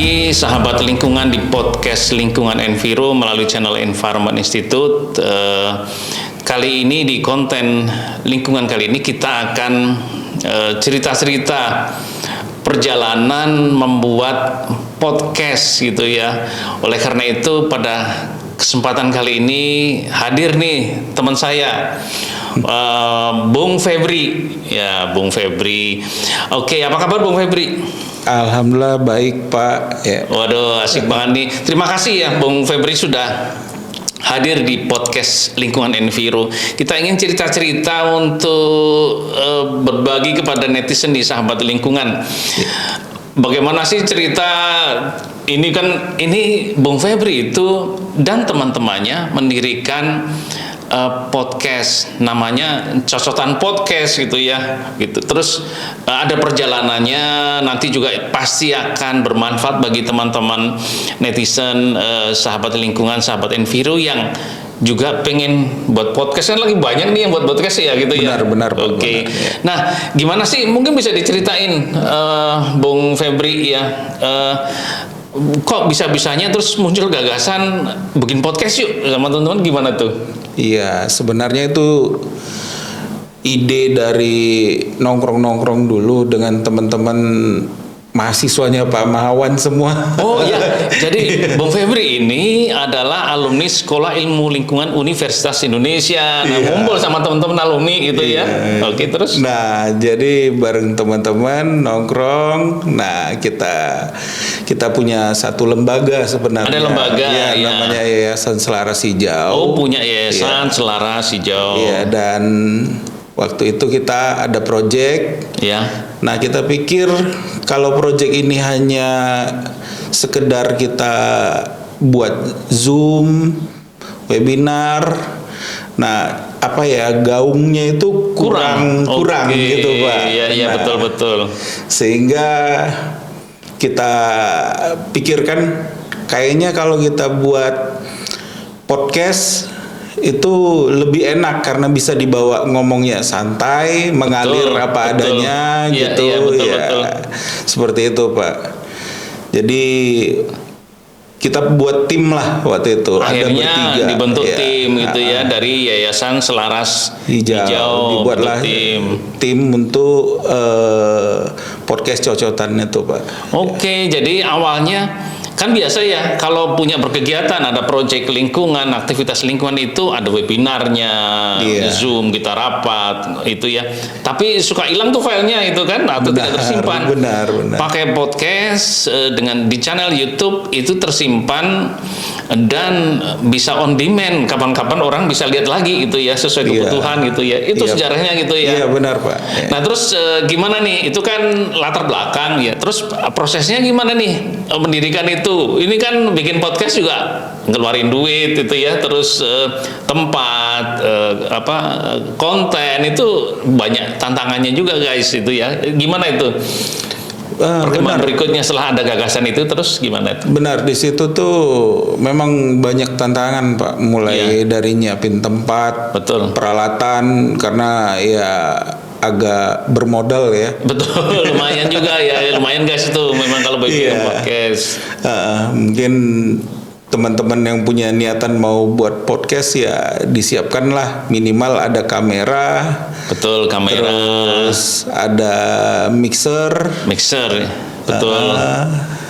lagi sahabat lingkungan di podcast Lingkungan Enviro melalui channel Environment Institute. Kali ini di konten lingkungan kali ini kita akan cerita-cerita perjalanan membuat podcast gitu ya. Oleh karena itu pada kesempatan kali ini hadir nih teman saya, Bung Febri. Ya, Bung Febri. Oke, apa kabar Bung Febri? Alhamdulillah baik Pak. Ya. Waduh, asik banget nih. Terima kasih ya Bung Febri sudah hadir di podcast Lingkungan Enviro. Kita ingin cerita-cerita untuk berbagi kepada netizen di sahabat lingkungan. Bagaimana sih cerita ini? Kan ini Bung Febri itu dan teman-temannya mendirikan podcast namanya Cocotan Podcast gitu ya gitu. Terus ada perjalanannya, nanti juga pasti akan bermanfaat bagi teman-teman netizen, sahabat lingkungan, sahabat Enviro yang juga pengen buat podcast. Kan lagi banyak nih yang buat podcast ya gitu. Benar, ya. Oke. Ya. Nah, gimana sih mungkin bisa diceritain Bung Febri ya, kok bisa-bisanya terus muncul gagasan bikin podcast yuk sama teman-teman, gimana tuh? Iya, sebenarnya itu ide dari nongkrong-nongkrong dulu dengan teman-teman mahasiswanya Pak Mahawan semua. Oh iya, jadi Bung Febri ini adalah alumni Sekolah Ilmu Lingkungan Universitas Indonesia. Nah, ngumpul sama teman-teman alumni gitu ya. Oke, terus? Nah, jadi bareng teman-teman nongkrong. Nah, kita punya satu lembaga sebenarnya. Ada lembaga ya, ya. Namanya Yayasan Selaras Hijau. Oh, punya Yayasan Selaras Hijau. Iya, dan waktu itu kita ada proyek. Ya. Nah, kita pikir kalau proyek ini hanya sekedar kita buat Zoom, webinar, nah apa ya, gaungnya itu kurang gitu Pak. Iya, nah, betul. Sehingga kita pikirkan kayaknya kalau kita buat podcast itu lebih enak karena bisa dibawa ngomongnya santai, mengalir apa adanya gitu. Betul. Seperti itu Pak. Jadi kita buat tim lah waktu itu. Akhirnya ada bertiga, dibentuk tim gitu ya dari Yayasan Selaras Hijau. Dibuatlah tim untuk podcast cocotan itu Pak. Oke, jadi awalnya kan biasa ya kalau punya berkegiatan, ada proyek lingkungan, aktivitas lingkungan itu ada webinarnya, Zoom, kita rapat itu ya. Tapi suka hilang tuh filenya itu kan, atau tidak tersimpan. Benar. Pakai podcast dengan di channel YouTube itu tersimpan dan bisa on demand, kapan-kapan orang bisa lihat lagi gitu ya, sesuai kebutuhan gitu ya. Itu sejarahnya gitu ya. Iya benar Pak. Nah terus gimana nih? Itu kan latar belakang ya. Terus prosesnya gimana nih mendirikan itu? Ini kan bikin podcast juga ngeluarin duit itu ya, terus tempat konten itu banyak tantangannya juga guys itu ya. Gimana itu? Perkembangan berikutnya setelah ada gagasan itu terus gimana itu? Benar, di situ tuh memang banyak tantangan Pak, mulai dari nyiapin tempat, peralatan karena ya agak bermodal ya. Betul, lumayan juga ya, lumayan guys itu memang kalau bikin podcast. Mungkin teman-teman yang punya niatan mau buat podcast ya disiapkanlah minimal ada kamera. Betul, kamera. Terus ada mixer. Betul.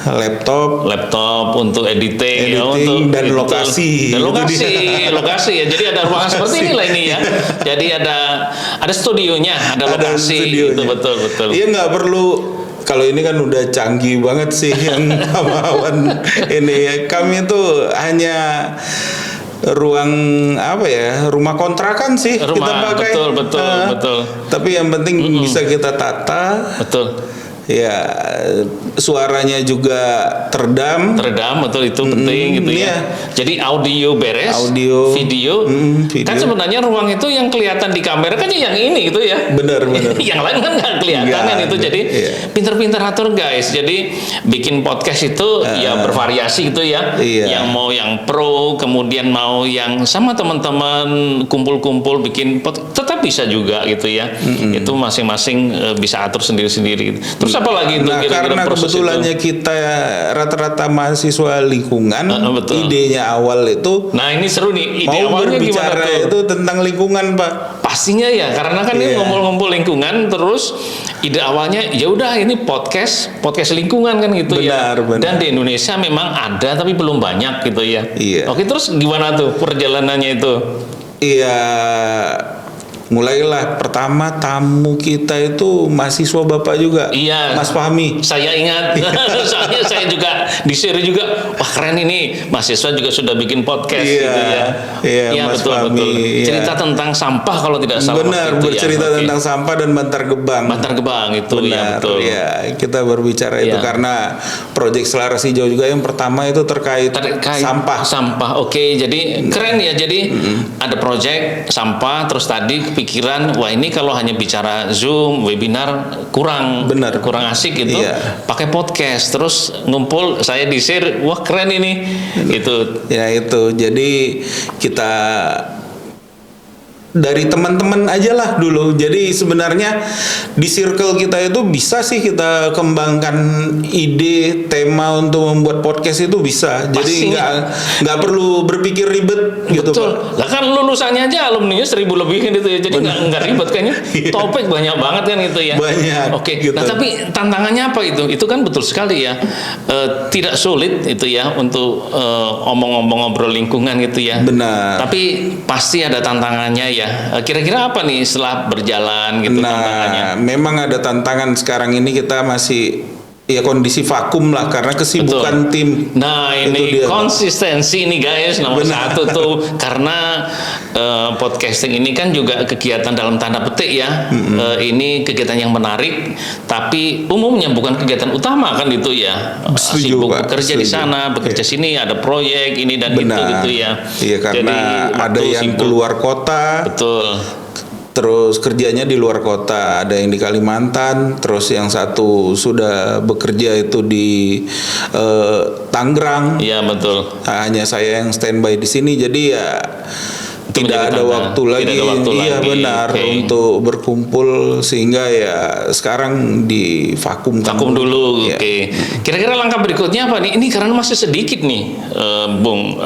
Laptop untuk editing ya, untuk dan lokasi ya. Jadi ada ruangan seperti inilah ini ya. Jadi ada studionya, ada lokasi itu betul. Iya, nggak perlu. Kalau ini kan udah canggih banget sih yang Kamawan ini ya. Kami tuh hanya ruang rumah kontrakan sih kita pakai. Betul. Tapi yang penting bisa kita tata. Betul. Ya, suaranya juga teredam, betul, itu penting gitu ya. Jadi audio beres, video. Kan sebenarnya ruang itu yang kelihatan di kamera kan yang ini gitu ya. Benar. Yang lain kan nggak kelihatan kan itu. Jadi pinter-pinter atur guys. Jadi bikin podcast itu ya bervariasi gitu ya. Yang mau yang pro, kemudian mau yang sama teman-teman kumpul-kumpul bikin podcast. Tetap bisa juga gitu ya. Itu masing-masing bisa atur sendiri-sendiri. Terus apa lagi itu Nah, kira-kira karena proses kebetulannya itu? kita rata-rata mahasiswa lingkungan, Betul. idenya awal itu Nah ini seru nih, ide mau awalnya gimana berbicara tuh? itu tentang lingkungan, Pak. Pastinya ya, karena kan ini Iya. ngumpul-ngumpul lingkungan, terus ide awalnya ya udah ini podcast lingkungan kan gitu ya. Benar, benar. Dan di Indonesia memang ada tapi belum banyak gitu ya. Iya. Oke, terus gimana tuh perjalanannya itu? Iya, mulailah pertama tamu kita itu mahasiswa Bapak juga, Iya. Mas Fahmi. Saya ingat, soalnya saya juga di-share juga, wah keren ini, mahasiswa juga sudah bikin podcast Iya, gitu ya. iya, Mas betul, Fahmi, betul. iya. Cerita tentang sampah kalau tidak salah. Benar, waktu itu bercerita ya. Oke. tentang sampah dan Bantar Gebang. Bantar Gebang itu ya Benar, betul. ya kita berbicara itu Iya. karena proyek Selaras Hijau juga yang pertama itu terkait sampah. Oke, jadi keren ya. Jadi ada proyek sampah, terus tadi kepikiran, wah ini kalau hanya bicara Zoom, webinar kurang Benar. kurang asik gitu. Iya. Pakai podcast, terus ngumpul, saya di-share, wah keren ini. Itu Ya itu, jadi kita dari teman-teman aja lah dulu. Jadi sebenarnya di circle kita itu bisa sih kita kembangkan ide tema untuk membuat podcast itu bisa. Jadi Pastinya. nggak perlu berpikir ribet gitu, betul. Pak. Lah kan lulusannya aja alumninya 1000 lebih kan itu ya. Jadi nggak ribet kayaknya. Topik banyak banget kan itu ya. Banyak, Oke. gitu. Nah, tapi tantangannya apa itu? Itu kan betul sekali ya. Tidak sulit itu ya untuk omong-omong ngobrol lingkungan gitu ya. Benar. Tapi pasti ada tantangannya ya. Kira-kira apa nih setelah berjalan gitu tantangannya? Nah, memang ada tantangan sekarang ini kita masih ya kondisi vakum lah karena kesibukan tim. Nah Itu ini dia, Pak. konsistensi nih guys nomor Benar. satu tuh karena podcasting ini kan juga kegiatan dalam tanda petik ya. Ini kegiatan yang menarik tapi umumnya bukan kegiatan utama kan itu ya. Setuju, Sibuk Pak. bekerja di Setuju. sana, bekerja sini, ada proyek ini dan itu Benar. gitu ya. Iya, karena Jadi, ada waktu yang sibuk. keluar kota, Betul. terus kerjanya di luar kota, ada yang di Kalimantan, terus yang satu sudah bekerja itu di Tangerang. Iya betul. Hanya saya yang standby di sini, jadi ya Itu tidak menjadi ada tantangan. waktu Tidak lagi. ada waktu Iya lagi. benar Oke. untuk berkumpul sehingga ya sekarang di vakum dulu, Iya. oke. Kira-kira langkah berikutnya apa nih? Ini karena masih sedikit nih, Bung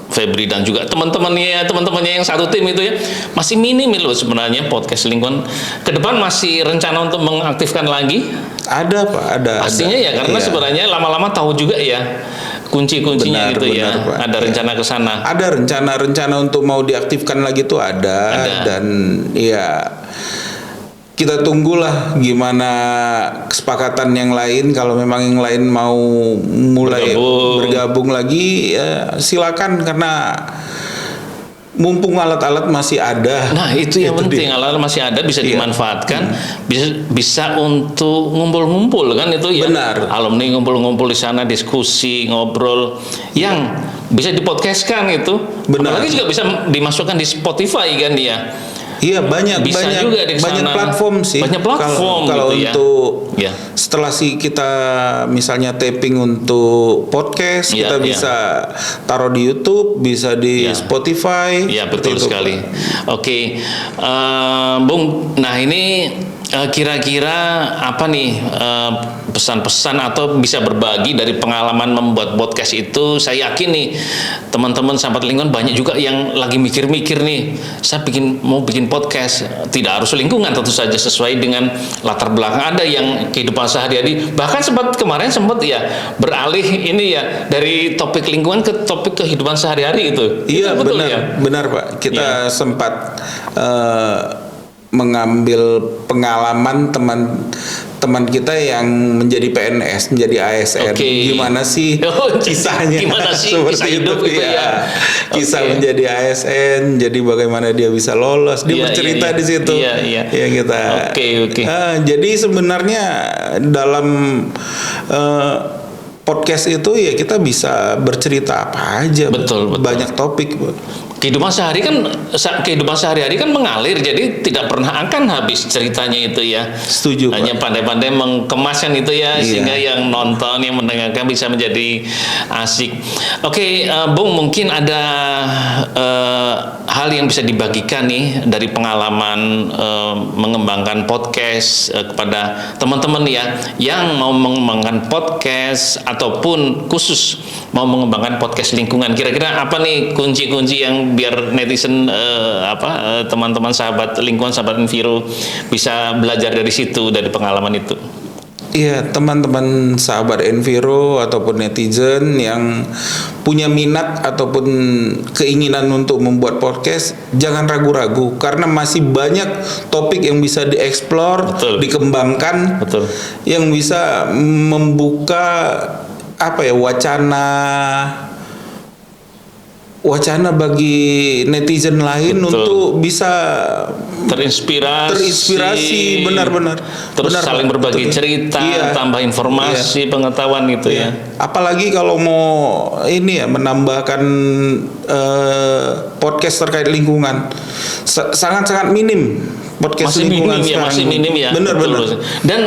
Febri dan juga teman-temannya yang satu tim itu ya masih minim loh sebenarnya podcast lingkungan. Ke depan masih rencana untuk mengaktifkan lagi? Ada Pak, ada. Pastinya ada. ya karena Iya. sebenarnya lama-lama tahu juga ya kunci-kuncinya Benar, gitu ya. benar, Pak. Ada Iya. rencana ke sana. Ada rencana untuk mau diaktifkan lagi tuh ada. Ada. Dan ya kita tunggulah gimana kesepakatan yang lain. Kalau memang yang lain mau mulai bergabung lagi ya silakan karena mumpung alat-alat masih ada. Nah itu yang penting, dia. alat masih ada bisa Iya. dimanfaatkan, bisa untuk ngumpul-ngumpul kan itu ya. Benar. Alumni ngumpul-ngumpul di sana diskusi ngobrol yang bisa dipodcastkan itu. Benar. Apalagi juga bisa dimasukkan di Spotify kan dia. Iya banyak Bisa banyak juga di banyak sana. platform sih. Banyak platform Kalau gitu ya. untuk Ya. setelah kita misalnya taping untuk podcast Iya, kita iya. bisa taruh di YouTube, bisa di Iya. Spotify. Iya seperti betul itu, sekali. Pak. Oke, Bung. Nah ini kira-kira apa nih pesan-pesan atau bisa berbagi dari pengalaman membuat podcast itu? Saya yakin nih teman-teman sahabat lingkungan banyak juga yang lagi mikir-mikir nih. Saya mau bikin podcast, tidak harus lingkungan tentu saja sesuai dengan latar belakang. Ada yang kehidupan sehari-hari. Bahkan kemarin sempat ya beralih ini ya dari topik lingkungan ke topik kehidupan sehari-hari itu. Iya Itu betul benar, ya? benar Pak. Kita Iya. sempat mengambil pengalaman teman kita yang menjadi PNS, menjadi ASN. Oke. Gimana sih Oh, kisahnya? gimana sih seperti kisah hidup itu gitu ya? Kisah Oke. menjadi ASN, jadi bagaimana dia bisa lolos. Dia Iya, bercerita iya, di situ. iya, iya. Ya kita. Oke. Jadi sebenarnya dalam podcast itu ya kita bisa bercerita apa aja. Betul. Banyak topik. kehidupan sehari-hari kan mengalir, jadi tidak pernah akan habis ceritanya itu ya. Setuju, Pak. Hanya pandai-pandai mengkemaskan itu ya, Iya. sehingga yang nonton, yang mendengarkan bisa menjadi asik. Oke, Bung, mungkin ada hal yang bisa dibagikan nih dari pengalaman mengembangkan podcast kepada teman-teman ya yang mau mengembangkan podcast ataupun khusus mau mengembangkan podcast lingkungan. Kira-kira apa nih kunci-kunci yang biar netizen teman-teman sahabat lingkungan, sahabat Enviro bisa belajar dari situ, dari pengalaman itu? Iya, teman-teman sahabat Enviro ataupun netizen yang punya minat ataupun keinginan untuk membuat podcast, jangan ragu-ragu karena masih banyak topik yang bisa dieksplor, Betul. dikembangkan, Betul. yang bisa membuka wacana bagi netizen lain. Betul. Untuk bisa terinspirasi, benar-benar. terus Benar, saling Pak. berbagi Betul. cerita, Iya. tambah informasi, pengetahuan gitu ya. Apalagi kalau mau menambahkan podcast terkait lingkungan, sangat-sangat minim podcast Masih lingkungan minim ya, sekarang. masih minim ya. Benar-benar. Betul. Dan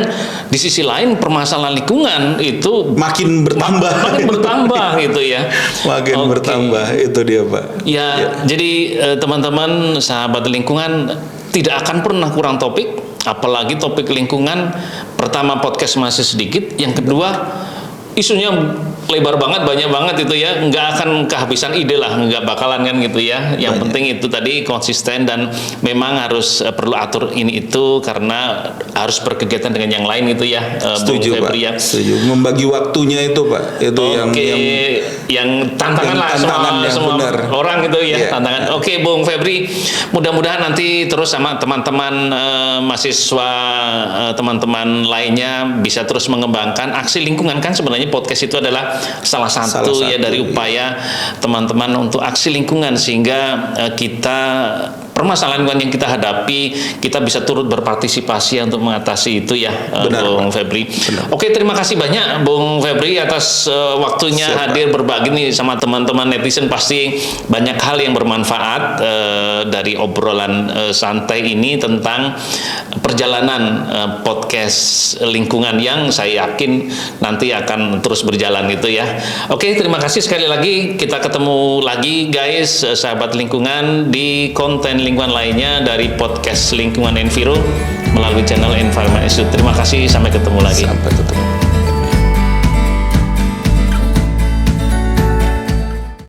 di sisi lain permasalahan lingkungan itu Makin bertambah. makin bertambah gitu ya. Makin Oke. bertambah, itu dia, Pak. Ya, jadi teman-teman sahabat lingkungan tidak akan pernah kurang topik, apalagi topik lingkungan. Pertama, podcast masih sedikit, yang kedua isunya lebar banget, banyak banget itu ya, nggak akan kehabisan ide lah, nggak bakalan kan gitu ya. Yang penting itu tadi konsisten dan memang harus perlu atur ini itu karena harus berkegiatan dengan yang lain itu ya. Setuju, Bung Pak. Febri ya. Setuju. Membagi waktunya itu, Pak. Itu yang tantangan yang lah tantangannya, semua benar. orang gitu ya, Iya. tantangan. Oke, Bung Febri, mudah-mudahan nanti terus sama teman-teman mahasiswa, teman-teman lainnya bisa terus mengembangkan aksi lingkungan. Kan sebenarnya podcast itu adalah salah satu ya dari upaya teman-teman untuk aksi lingkungan, sehingga kita permasalahan lingkungan yang kita hadapi, kita bisa turut berpartisipasi untuk mengatasi itu ya. Benar, Bung Pak. Febri. Benar. Oke, terima kasih banyak Bung Febri atas waktunya Siap, hadir berbagi nih sama teman-teman netizen. Pasti banyak hal yang bermanfaat dari obrolan santai ini tentang perjalanan podcast lingkungan yang saya yakin nanti akan terus berjalan gitu ya. Oke, terima kasih sekali lagi. Kita ketemu lagi guys, sahabat lingkungan, di konten lingkungan lainnya dari podcast Lingkungan Enviro melalui channel Environment Institute. Terima kasih, sampai ketemu lagi. Sampai ketemu.